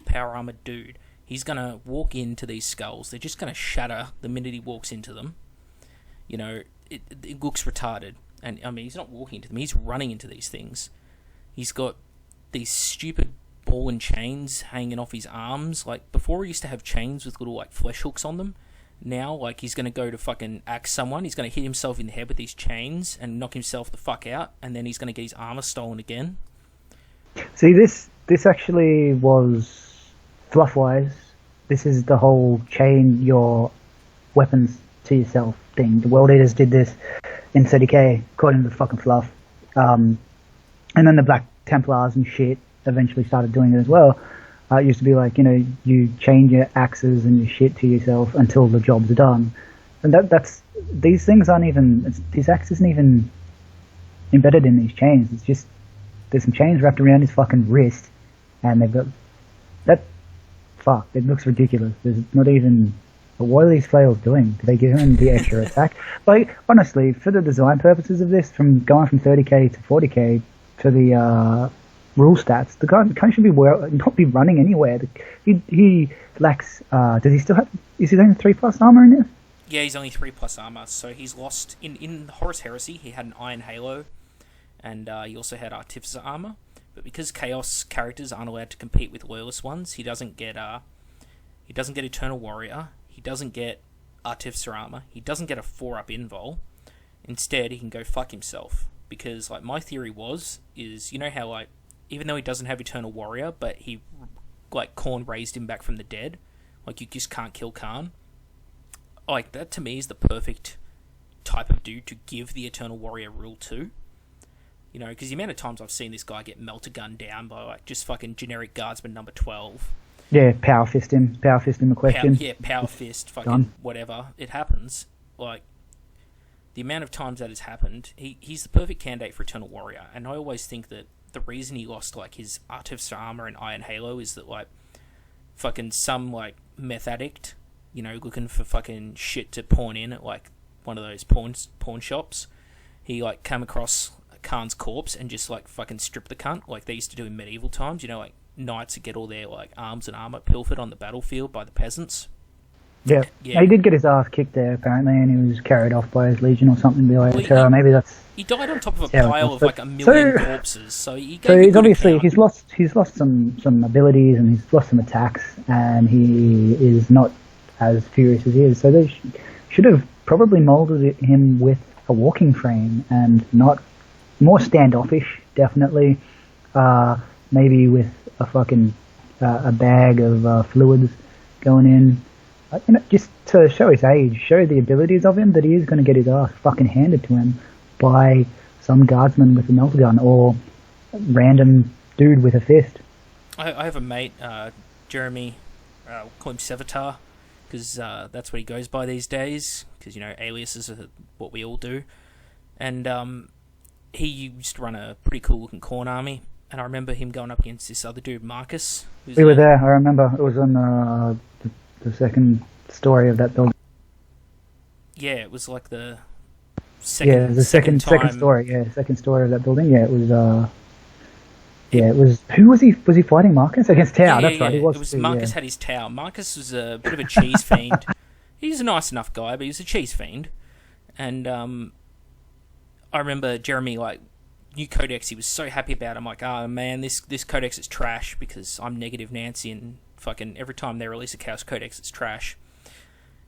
power armored dude. He's going to walk into these skulls. They're just going to shatter the minute he walks into them. It looks retarded. And, I mean, he's not walking into them. He's running into these things. He's got these stupid ball and chains hanging off his arms. Like, before he used to have chains with little, flesh hooks on them. Now, he's going to go to fucking axe someone. He's going to hit himself in the head with these chains and knock himself the fuck out. And then he's going to get his armor stolen again. See, this actually was fluff-wise. This is the whole chain your weapons to yourself thing. The World Eaters did this in 30k, according to the fucking fluff. And then the Black Templars and shit eventually started doing it as well. It used to be like, you chain your axes and your shit to yourself until the jobs are done. And that's these things aren't even, these axes isn't even embedded in these chains. It's just, there's some chains wrapped around his fucking wrist, and they've got that. Fuck, it looks ridiculous. There's not even. What are these flails doing? Do they give him the extra attack? Like, honestly, for the design purposes of this, from going from 30k to 40k for the rule stats, the guy should be not be running anywhere. He lacks. Does he still have? Is he only 3+ armor in this? Yeah, he's only 3+ armor, so he's lost in Horus Heresy. He had an Iron Halo. And he also had Artificer armor, but because Chaos characters aren't allowed to compete with Loyalist ones, he doesn't get Eternal Warrior, he doesn't get Artificer armor, he doesn't get a 4-up invol. Instead, he can go fuck himself, because my theory is how even though he doesn't have Eternal Warrior, but he Khorne raised him back from the dead, you just can't kill Khan. That to me is the perfect type of dude to give the Eternal Warrior rule to. Because the amount of times I've seen this guy get melter-gunned down by, just fucking generic guardsman number 12. Yeah, power fist him the question. Power fist, fucking Done. whatever. It happens. The amount of times that has happened, he's the perfect candidate for Eternal Warrior. And I always think that the reason he lost, his Artificer armor and Iron Halo is that, fucking some, meth addict, looking for fucking shit to pawn in at, one of those pawn shops. He, came across Khan's corpse and just fucking strip the cunt like they used to do in medieval times, knights that get all their arms and armor pilfered on the battlefield by the peasants. Yeah. He did get his ass kicked there apparently, and he was carried off by his legion or something. Maybe that's. He died on top of a pile of a million corpses, so he's obviously he's lost some abilities and he's lost some attacks, and he is not as furious as he is. So they should have probably molded him with a walking frame and not. More standoffish, definitely. Maybe with a fucking a bag of fluids going in. Just to show his age, show the abilities of him, that he is going to get his ass fucking handed to him by some guardsman with a melter gun or random dude with a fist. I have a mate, Jeremy, we'll call him Sevatar, because that's what he goes by these days, because, aliases are what we all do. And, he used to run a pretty cool looking Khorne army, and I remember him going up against this other dude, Marcus. We were there, I remember. It was on the second story of that building. Yeah, it was the second second story. Yeah, second story of that building. Yeah, it was. It was. Who was he? Was he fighting Marcus against Tau? That's right. He was. It was Marcus had his Tau. Marcus was a bit of a cheese fiend. He's a nice enough guy, but he's a cheese fiend. And I remember Jeremy, like, new codex, he was so happy about it. I'm like, oh man, this codex is trash because I'm negative Nancy and fucking every time they release a Chaos Codex, it's trash.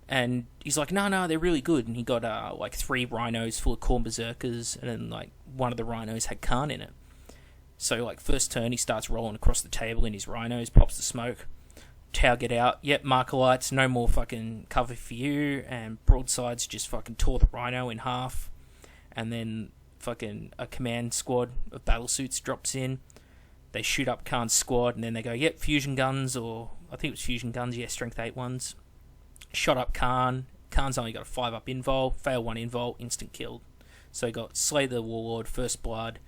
And he's like, no, they're really good. And he got like 3 rhinos full of Khorne Berserkers, and then like one of the rhinos had Khan in it. So like first turn, he starts rolling across the table in his rhinos, pops the smoke. Tau get out. Yep, Markalites, no more fucking cover for you. And broadsides just fucking tore the rhino in half. And then fucking a command squad of battlesuits drops in. They shoot up Khan's squad, and then they go, yep, fusion guns, or I think it was fusion guns, yeah, strength 8 ones. Shot up Khan. Khan's only got a 5-up invul, fail 1 invul, instant killed. So he got Slay the Warlord, First Blood,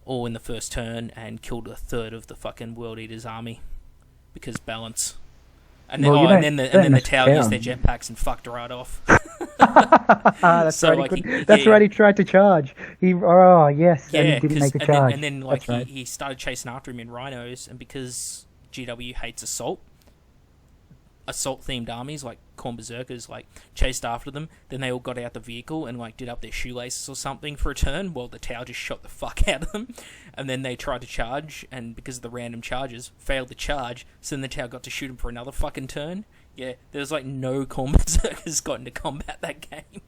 all in the first turn, and killed a third of the fucking World Eater's army. Because balance. And then, and then the Tau used their jetpacks and fucked right off. That's so, right. That's right. He tried to charge. Yes, and he didn't make the charge. And then like he started chasing after him in rhinos, and because GW hates assault themed armies like Khorne Berserkers like chased after them. Then they all got out the vehicle and like did up their shoelaces or something for a turn, while the Tau just shot the fuck out of them. And then they tried to charge, and because of the random charges, failed the charge. So then the Tau got to shoot him for another fucking turn. Yeah, there was like no Khorne Berserkers got into combat that game.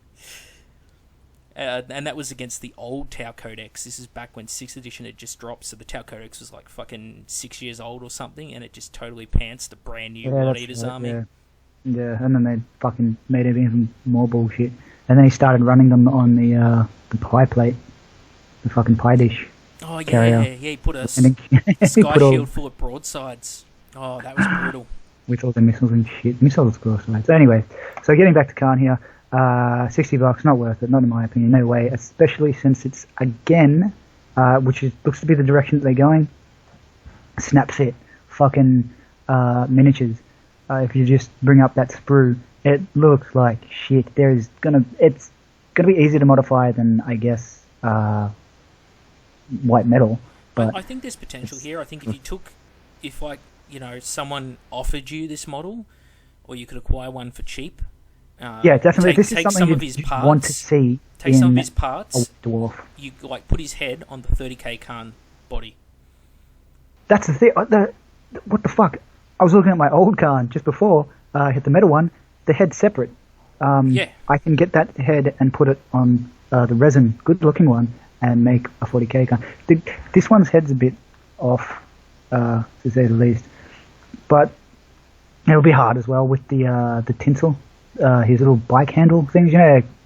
And that was against the old Tau Codex. This is back when 6th edition had just dropped, so the Tau Codex was like fucking 6 years old or something, and it just totally pantsed a brand new World Eater's army. Yeah, and then they fucking made it even more bullshit. And then he started running them on the pie plate, the fucking pie dish. Oh yeah, carrier. He put a sky shield full of broadsides. Oh, that was brutal. With all the missiles and shit. Missiles, of course. Right. So anyway, so getting back to Khan here. $60, not worth it, not in my opinion, no way, especially since it's, again, looks to be the direction that they're going, snapfit, fucking, miniatures. If you just bring up that sprue, it looks like shit. It's gonna be easier to modify than, I guess, white metal. But I think there's potential here. I think if someone offered you this model, or you could acquire one for cheap, yeah, definitely. This is something you want to see. Take some of his parts. A dwarf. You like put his head on the 30k Khan body. That's the thing. What the fuck? I was looking at my old Khan just before I hit the metal one. The head's separate. Yeah. I can get that head and put it on the resin, good-looking one, and make a 40k Khan. This one's head's a bit off, to say the least. But it'll be hard as well with the tinsel. His little bike handle things,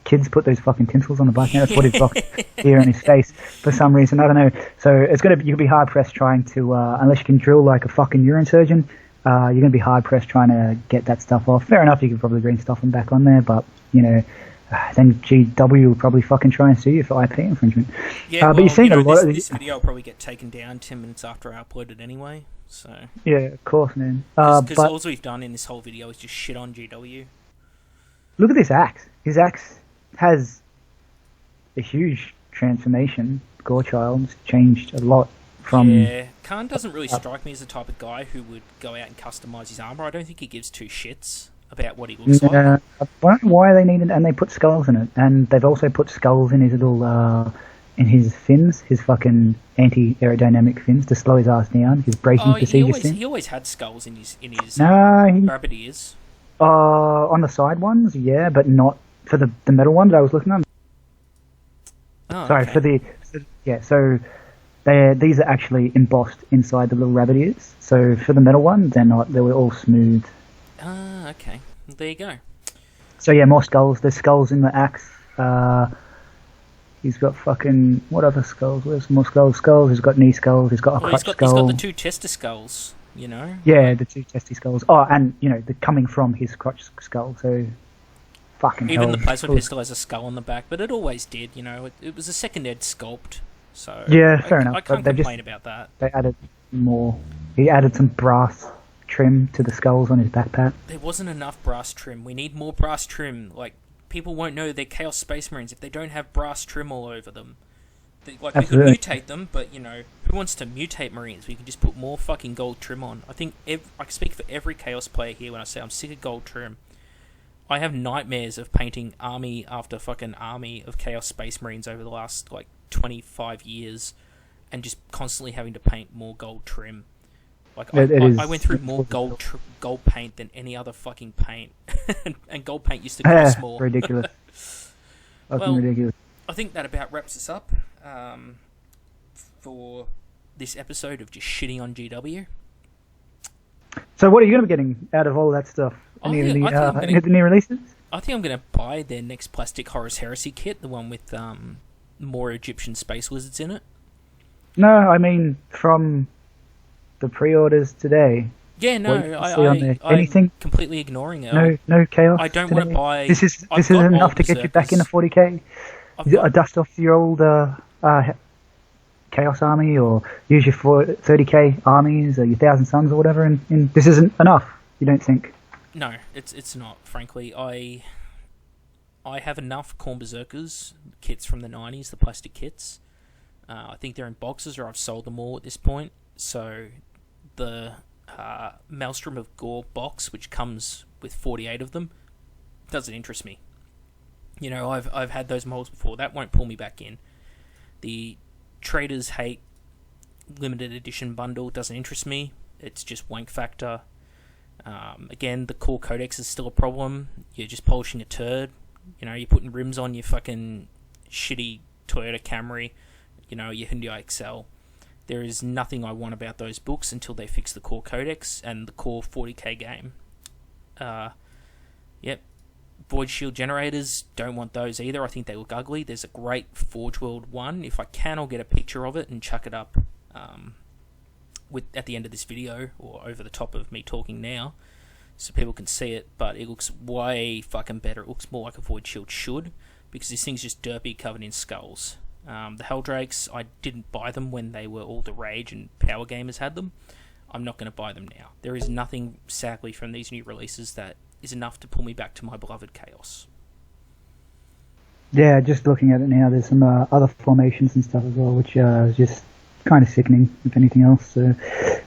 kids put those fucking tinsels on the bike handle. That's what he's got here in his face for some reason. I don't know. So you'll be hard pressed trying to, unless you can drill like a fucking urine surgeon, you're gonna be hard pressed trying to get that stuff off. Fair enough, you could probably green stuff them back on there, but then GW will probably fucking try and sue you for IP infringement. Yeah, but you're seeing a lot of this video will probably get taken down 10 minutes after I upload it anyway. So yeah, of course, man. Because all we've done in this whole video is just shit on GW. Look at this axe. His axe has a huge transformation. Gorechild's changed a lot from... Yeah, Khan doesn't really strike me as the type of guy who would go out and customise his armour. I don't think he gives 2 shits about what he looks like. I don't know why they needed... And they put skulls in it. And they've also put skulls in his little... in his fins, his fucking anti-aerodynamic fins to slow his ass down. His braking procedures. He always had skulls in his rabbit ears. On the side ones, yeah, but not for the metal ones I was looking at. Oh, sorry, okay. So these are actually embossed inside the little rabbit ears. So for the metal ones, they're not. They were all smooth. Ah, okay. There you go. So yeah, more skulls. There's skulls in the axe. He's got fucking... What other skulls? Where's more skulls? He's got knee skulls. He's got a crutch skull. He's got the 2 tester skulls. Yeah, the 2 testy skulls. Oh, and, they're coming from his crotch skull, so fucking Even hell. the plasma pistol has a skull on the back, but it always did, It was a second-ed sculpt, so... Yeah, fair enough. I can't complain about that. They added more. He added some brass trim to the skulls on his backpack. There wasn't enough brass trim. We need more brass trim. Like, people won't know they're Chaos Space Marines if they don't have brass trim all over them. Like, Absolutely. We could mutate them, but, who wants to mutate Marines? We can just put more fucking gold trim on. I think I can speak for every Chaos player here when I say I'm sick of gold trim. I have nightmares of painting army after fucking army of Chaos Space Marines over the last, 25 years, and just constantly having to paint more gold trim. I went through more gold paint than any other fucking paint, and gold paint used to cost more. Ridiculous. Ridiculous. I think that about wraps us up for this episode of just shitting on GW. So what are you going to be getting out of all that stuff? Any of the new releases? I think I'm going to buy their next Plastic Horus Heresy kit, the one with more Egyptian space wizards in it. No, I mean from the pre-orders today. Yeah, no, anything? I'm completely ignoring it. No chaos. I don't want to buy. This is enough to get you back in the 40k. Dust off your old Chaos Army, or use your 30k armies, or your 1,000 Suns, or whatever. And this isn't enough. You don't think? No, it's not. Frankly, I have enough Khorne Berserkers kits from the 90s, the plastic kits. I think they're in boxes, or I've sold them all at this point. So the Maelstrom of Gore box, which comes with 48 of them, doesn't interest me. You know, I've had those molds before. That won't pull me back in. The Traders Hate limited edition bundle doesn't interest me. It's just wank factor. Again, the core codex is still a problem. You're just polishing a turd. You know, you're putting rims on your fucking shitty Toyota Camry. You know, your Hyundai Excel. There is nothing I want about those books until they fix the core codex and the core 40k game. Yep. Void Shield generators, don't want those either. I think they look ugly. There's a great Forge World one. If I can, I'll get a picture of it and chuck it up at the end of this video, or over the top of me talking now, so people can see it. But it looks way fucking better. It looks more like a Void Shield should, because this thing's just derpy, covered in skulls. The Helldrakes, I didn't buy them when they were all the rage and Power Gamers had them. I'm not going to buy them now. There is nothing, sadly, from these new releases that is enough to pull me back to my beloved Chaos. Yeah, just looking at it now, there's some other formations and stuff as well, which is just kind of sickening, if anything else. So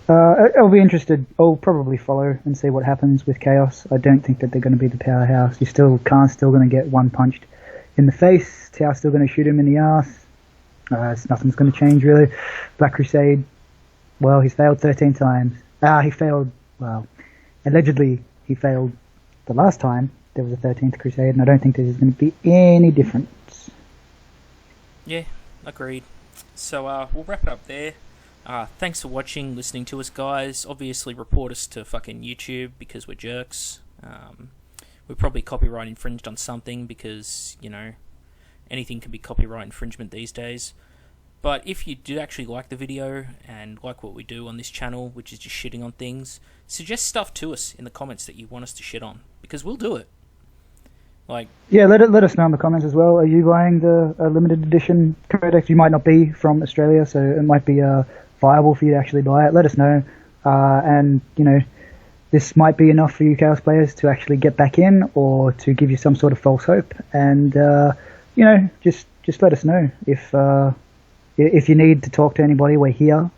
I'll be interested. I'll probably follow and see what happens with Chaos. I don't think that they're going to be the powerhouse. Khan's still going to get one punched in the face. Tao's still going to shoot him in the ass. Nothing's going to change, really. Black Crusade, well, he's failed 13 times. Allegedly he failed the last time there was a 13th Crusade, and I don't think this is going to be any difference. Yeah, agreed. So we'll wrap it up there. Thanks for watching, listening to us, guys. Obviously, report us to fucking YouTube, because we're jerks. We're probably copyright infringed on something, because, you know, anything can be copyright infringement these days. But if you did actually like the video and like what we do on this channel, which is just shitting on things, suggest stuff to us in the comments that you want us to shit on, because we'll do it. Yeah, let us know in the comments as well. Are you buying the limited edition codex? You might not be from Australia, so it might be viable for you to actually buy it. Let us know, and you know, this might be enough for you Chaos players to actually get back in, or to give you some sort of false hope. And you know, just let us know if you need to talk to anybody. We're here.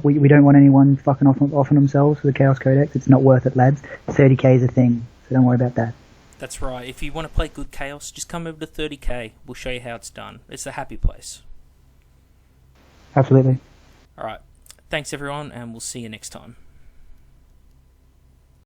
We don't want anyone fucking off on themselves for the Chaos Codex. It's not worth it, lads. 30k is a thing, so don't worry about that. That's right. If you want to play good Chaos, just come over to 30k. We'll show you how it's done. It's a happy place. Absolutely. Alright. Thanks, everyone, and we'll see you next time.